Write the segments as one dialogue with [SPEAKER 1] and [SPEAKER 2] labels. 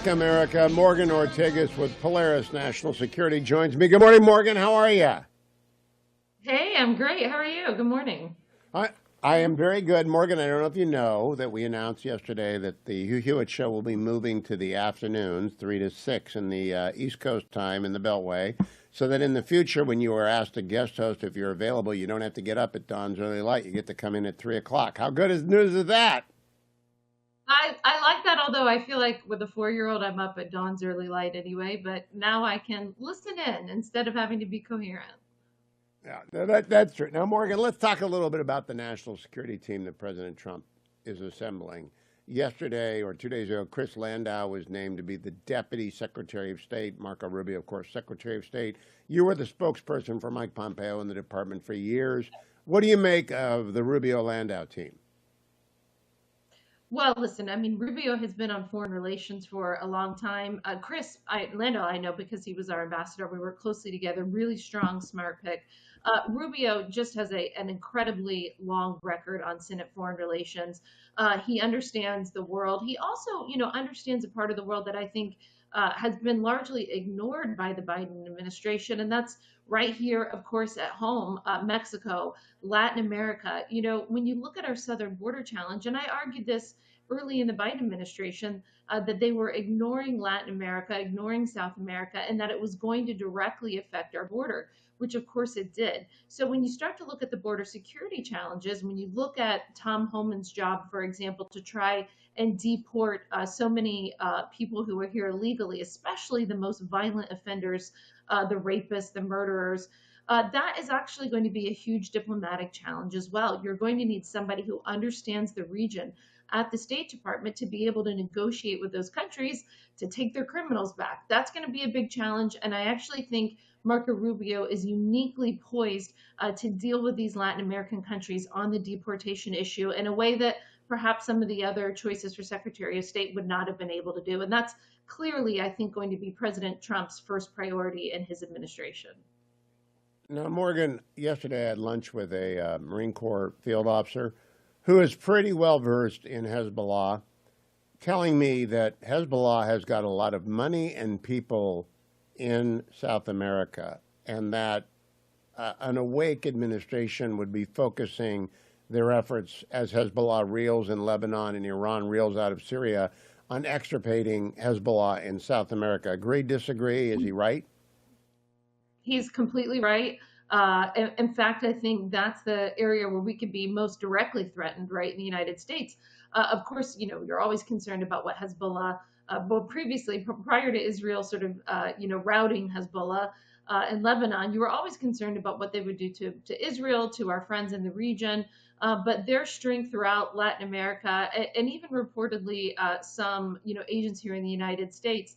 [SPEAKER 1] America. Morgan Ortagus with Polaris National Security joins me. Good morning, Morgan. How are you?
[SPEAKER 2] Hey, I'm great. How are you? Good morning.
[SPEAKER 1] I, I am very good. Morgan, I don't know if you know that we announced yesterday that the Hugh show will be moving to the afternoons, 3 to 6 in the East Coast time in the Beltway, so that in the future, when you are asked to guest host, if you're available, you don't have to get up at dawn's early light. You get to come in at 3 o'clock. How good is news is that?
[SPEAKER 2] I like that, although I feel like with a 4-year-old, I'm up at dawn's early light anyway, but now I can listen in instead of having to be coherent.
[SPEAKER 1] Yeah, no, that's true. Now, Morgan, let's talk a little bit about the national security team that President Trump is assembling. Yesterday or 2 days ago, Chris Landau was named to be the Deputy Secretary of State. Marco Rubio, of course, Secretary of State. You were the spokesperson for Mike Pompeo in the department for years. What do you make of the Rubio-Landau team?
[SPEAKER 2] Well, listen, I mean, Rubio has been on foreign relations for a long time. Lando, I know because he was our ambassador. We work closely together. Really strong, smart pick. Rubio just has an incredibly long record on Senate foreign relations. He understands the world. He also, understands a part of the world that I think has been largely ignored by the Biden administration, and that's right here, of course, at home, Mexico, Latin America. When you look at our southern border challenge, and I argued this early in the Biden administration, that they were ignoring Latin America, ignoring South America, and that it was going to directly affect our border, which of course it did. So when you start to look at the border security challenges, when you look at Tom Homan's job, for example, to try and deport so many people who are here illegally, especially the most violent offenders, the rapists, the murderers, that is actually going to be a huge diplomatic challenge as well. You're going to need somebody who understands the region at the State Department to be able to negotiate with those countries to take their criminals back. That's going to be a big challenge. And I actually think Marco Rubio is uniquely poised to deal with these Latin American countries on the deportation issue in a way that perhaps some of the other choices for Secretary of State would not have been able to do. And that's clearly, I think, going to be President Trump's first priority in his administration.
[SPEAKER 1] Now, Morgan, yesterday I had lunch with a Marine Corps field officer who is pretty well versed in Hezbollah, telling me that Hezbollah has got a lot of money and people in South America, and that an awake administration would be focusing their efforts as Hezbollah reels in Lebanon and Iran reels out of Syria on extirpating Hezbollah in South America. Agree, disagree? Is he right?
[SPEAKER 2] He's completely right. In fact, I think that's the area where we could be most directly threatened, right, in the United States. Of course, you're always concerned about what Hezbollah, previously, prior to Israel sort of, routing Hezbollah in Lebanon, you were always concerned about what they would do to Israel, to our friends in the region. But their strength throughout Latin America, and even reportedly some, agents here in the United States.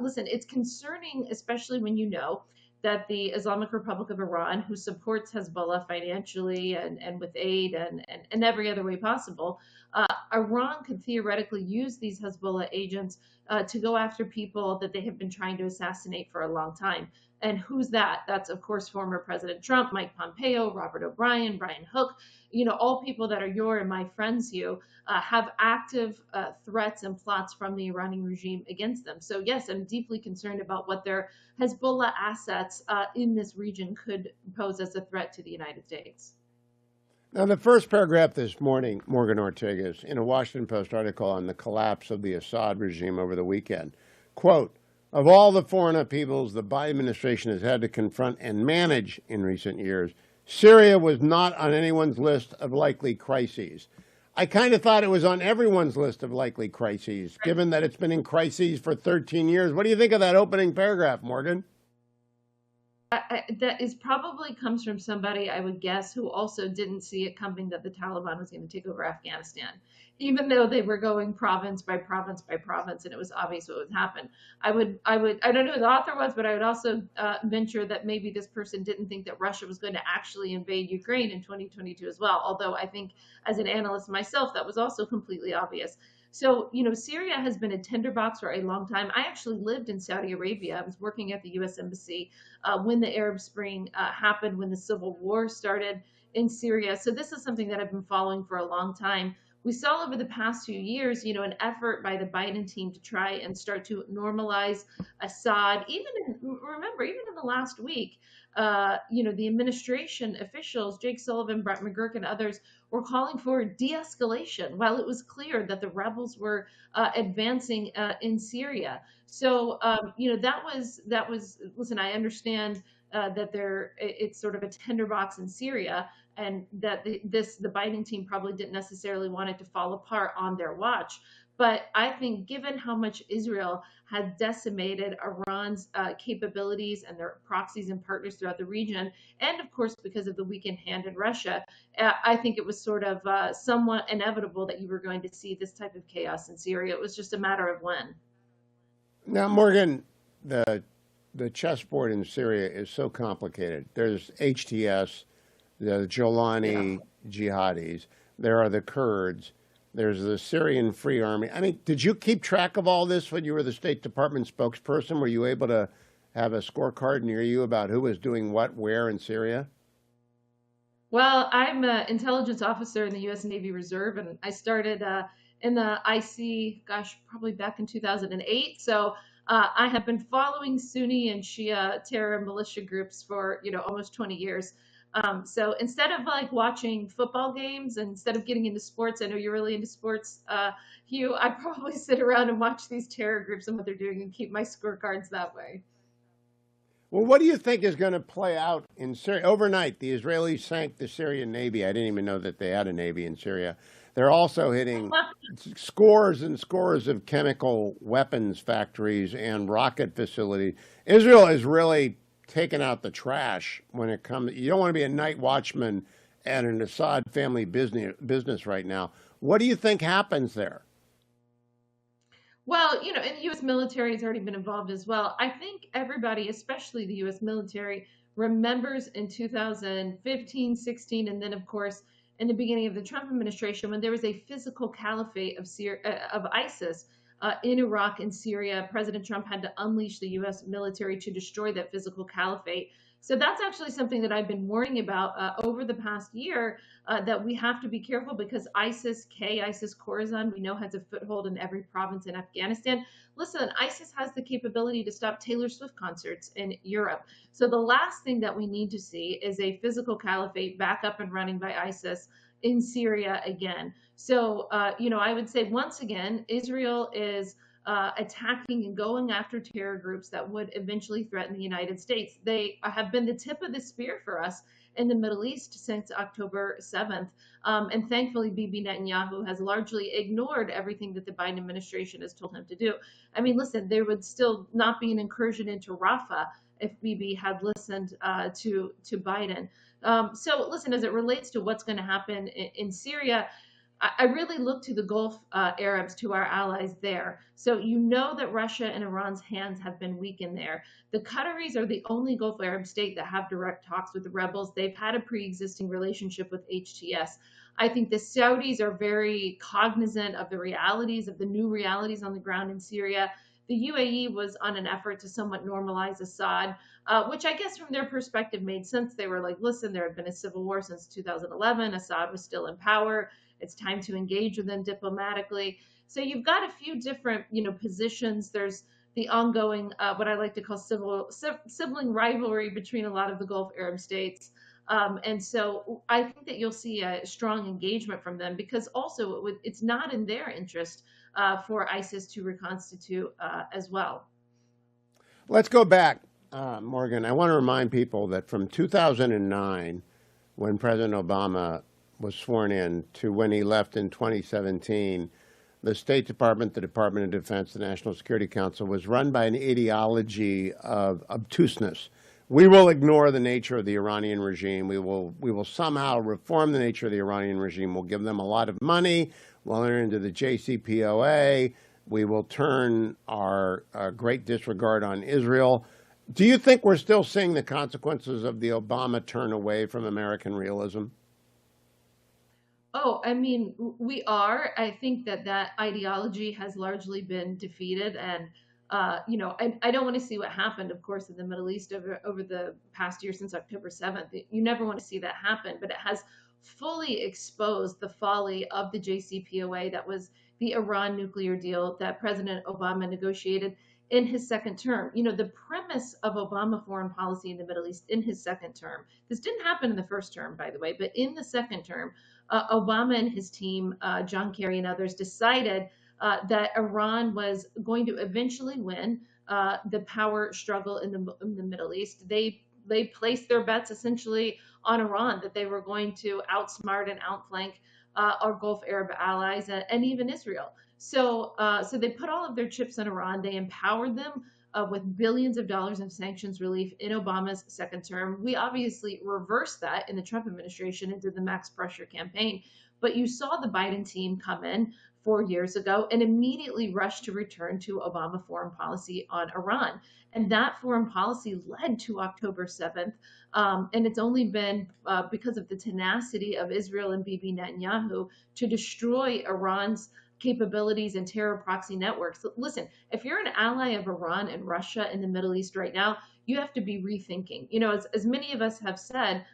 [SPEAKER 2] Listen, it's concerning, especially when you know that the Islamic Republic of Iran, who supports Hezbollah financially and with aid and every other way possible, Iran could theoretically use these Hezbollah agents to go after people that they have been trying to assassinate for a long time. And who's that? That's, of course, former President Trump, Mike Pompeo, Robert O'Brien, Brian Hook, all people that are your and my friends, Hugh, have active threats and plots from the Iranian regime against them. So, yes, I'm deeply concerned about what their Hezbollah assets in this region could pose as a threat to the United States.
[SPEAKER 1] Now, the first paragraph this morning, Morgan Ortagus, in a Washington Post article on the collapse of the Assad regime over the weekend, quote, of all the foreign upheavals the Biden administration has had to confront and manage in recent years, Syria was not on anyone's list of likely crises. I kind of thought it was on everyone's list of likely crises, given that it's been in crises for 13 years. What do you think of that opening paragraph, Morgan?
[SPEAKER 2] That is probably comes from somebody, I would guess, who also didn't see it coming that the Taliban was going to take over Afghanistan, even though they were going province by province by province, and it was obvious what would happen. I don't know who the author was, but I would also venture that maybe this person didn't think that Russia was going to actually invade Ukraine in 2022 as well. Although I think, as an analyst myself, that was also completely obvious. So, Syria has been a tinderbox for a long time. I actually lived in Saudi Arabia. I was working at the U.S. Embassy when the Arab Spring happened, when the civil war started in Syria. So this is something that I've been following for a long time. we saw over the past few years, an effort by the Biden team to try and start to normalize Assad. Remember, even in the last week, the administration officials, Jake Sullivan, Brett McGurk, and others, were calling for de-escalation while it was clear that the rebels were advancing in Syria. So, that was. Listen, I understand that it's sort of a tinderbox in Syria, and that the Biden team probably didn't necessarily want it to fall apart on their watch. But I think, given how much Israel has decimated Iran's capabilities and their proxies and partners throughout the region, and of course because of the weakened hand in Russia, I think it was sort of somewhat inevitable that you were going to see this type of chaos in Syria. It was just a matter of when.
[SPEAKER 1] Now, Morgan, the chessboard in Syria is so complicated. There's HTS, the Jolani jihadis. There are the Kurds. There's the Syrian Free Army. I mean, did you keep track of all this when you were the State Department spokesperson? Were you able to have a scorecard near you about who was doing what, where in Syria?
[SPEAKER 2] Well, I'm an intelligence officer in the U.S. Navy Reserve, and I started in the IC, gosh, probably back in 2008. So I have been following Sunni and Shia terror militia groups for almost 20 years. So instead of like watching football games, and instead of getting into sports, I know you're really into sports, Hugh. I probably sit around and watch these terror groups and what they're doing, and keep my scorecards that way.
[SPEAKER 1] Well, what do you think is going to play out in Syria? Overnight, the Israelis sank the Syrian Navy. I didn't even know that they had a Navy in Syria. They're also hitting scores and scores of chemical weapons factories and rocket facilities. Israel is really taking out the trash when it comes. You don't want to be a night watchman at an Assad family business right now. What do you think happens there?
[SPEAKER 2] Well, and the U.S. military has already been involved as well. I think everybody, especially the U.S. military, remembers in 2015, 16, and then, of course, in the beginning of the Trump administration, when there was a physical caliphate of ISIS in Iraq and Syria. President Trump had to unleash the U.S. military to destroy that physical caliphate. So that's actually something that I've been worrying about over the past year, that we have to be careful, because ISIS Khorasan, we know, has a foothold in every province in Afghanistan. Listen, ISIS has the capability to stop Taylor Swift concerts in Europe. So the last thing that we need to see is a physical caliphate back up and running by ISIS in Syria again. So, I would say, once again, Israel is attacking and going after terror groups that would eventually threaten the United States. They have been the tip of the spear for us in the Middle East since October 7th. And thankfully, Bibi Netanyahu has largely ignored everything that the Biden administration has told him to do. I mean, listen, there would still not be an incursion into Rafah if Bibi had listened to Biden. So, listen, as it relates to what's going to happen in Syria, I really look to the Gulf Arabs, to our allies there. So that Russia and Iran's hands have been weakened there. The Qataris are the only Gulf Arab state that have direct talks with the rebels. They've had a pre-existing relationship with HTS. I think the Saudis are very cognizant of the realities, of the new realities on the ground in Syria. The UAE was on an effort to somewhat normalize Assad, which I guess from their perspective made sense. They were like, listen, there had been a civil war since 2011. Assad was still in power. It's time to engage with them diplomatically. So you've got a few different, positions. There's the ongoing, what I like to call sibling rivalry between a lot of the Gulf Arab states. And so I think that you'll see a strong engagement from them, because also it's not in their interest for ISIS to reconstitute as well.
[SPEAKER 1] Let's go back, Morgan. I want to remind people that from 2009, when President Obama was sworn in, to when he left in 2017, the State Department, the Department of Defense, the National Security Council was run by an ideology of obtuseness. We will ignore the nature of the Iranian regime. We will somehow reform the nature of the Iranian regime. We'll give them a lot of money. We'll enter into the JCPOA. We will turn our great disregard on Israel. Do you think we're still seeing the consequences of the Obama turn away from American realism?
[SPEAKER 2] Oh, I mean, we are. I think that ideology has largely been defeated. And, I don't want to see what happened, of course, in the Middle East over the past year since October 7th. You never want to see that happen, but it has fully exposed the folly of the JCPOA, that was the Iran nuclear deal that President Obama negotiated in his second term. You know, the premise of Obama foreign policy in the Middle East in his second term, this didn't happen in the first term, by the way, but in the second term, Obama and his team, John Kerry and others, decided that Iran was going to eventually win the power struggle in the Middle East. They placed their bets essentially on Iran, that they were going to outsmart and outflank our Gulf Arab allies and even Israel. So they put all of their chips in Iran. They empowered them with billions of dollars of sanctions relief in Obama's second term. We obviously reversed that in the Trump administration and did the max pressure campaign. But you saw the Biden team come in 4 years ago and immediately rushed to return to Obama foreign policy on Iran. And that foreign policy led to October 7th. And it's only been because of the tenacity of Israel and Bibi Netanyahu to destroy Iran's capabilities and terror proxy networks. Listen, if you're an ally of Iran and Russia in the Middle East right now, you have to be rethinking. You know, as many of us have said,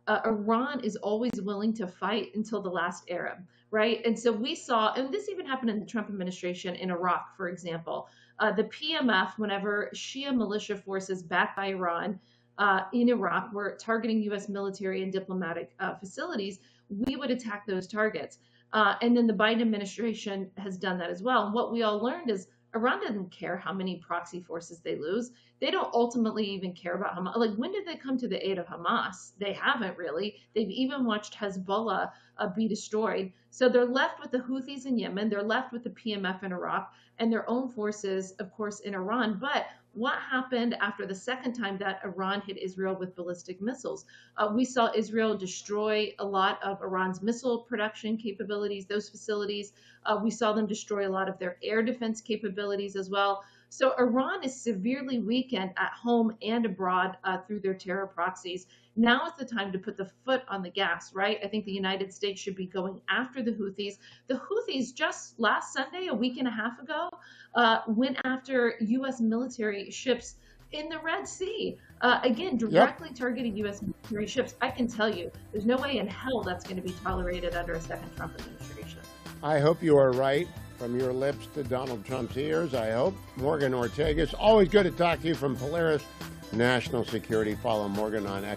[SPEAKER 2] Iran is always willing to fight until the last Arab, right? And so we saw, and this even happened in the Trump administration in Iraq, for example, the PMF, whenever Shia militia forces backed by Iran in Iraq were targeting U.S. military and diplomatic facilities, we would attack those targets. And then the Biden administration has done that as well. And what we all learned is Iran doesn't care how many proxy forces they lose. They don't ultimately even care about Hamas. Like, when did they come to the aid of Hamas? They haven't really. They've even watched Hezbollah be destroyed. So they're left with the Houthis in Yemen. They're left with the PMF in Iraq and their own forces, of course, in Iran. But what happened after the second time that Iran hit Israel with ballistic missiles? We saw Israel destroy a lot of Iran's missile production capabilities, those facilities. We saw them destroy a lot of their air defense capabilities as well. So Iran is severely weakened at home and abroad through their terror proxies. Now is the time to put the foot on the gas, right? I think the United States should be going after the Houthis. The Houthis just last Sunday, a week and a half ago, went after U.S. military ships in the Red Sea. Again, directly targeting U.S. military ships. I can tell you, there's no way in hell that's going to be tolerated under a second Trump administration.
[SPEAKER 1] I hope you are right. From your lips to Donald Trump's ears, I hope. Morgan Ortagus, always good to talk to you from Polaris National Security. Follow Morgan on X.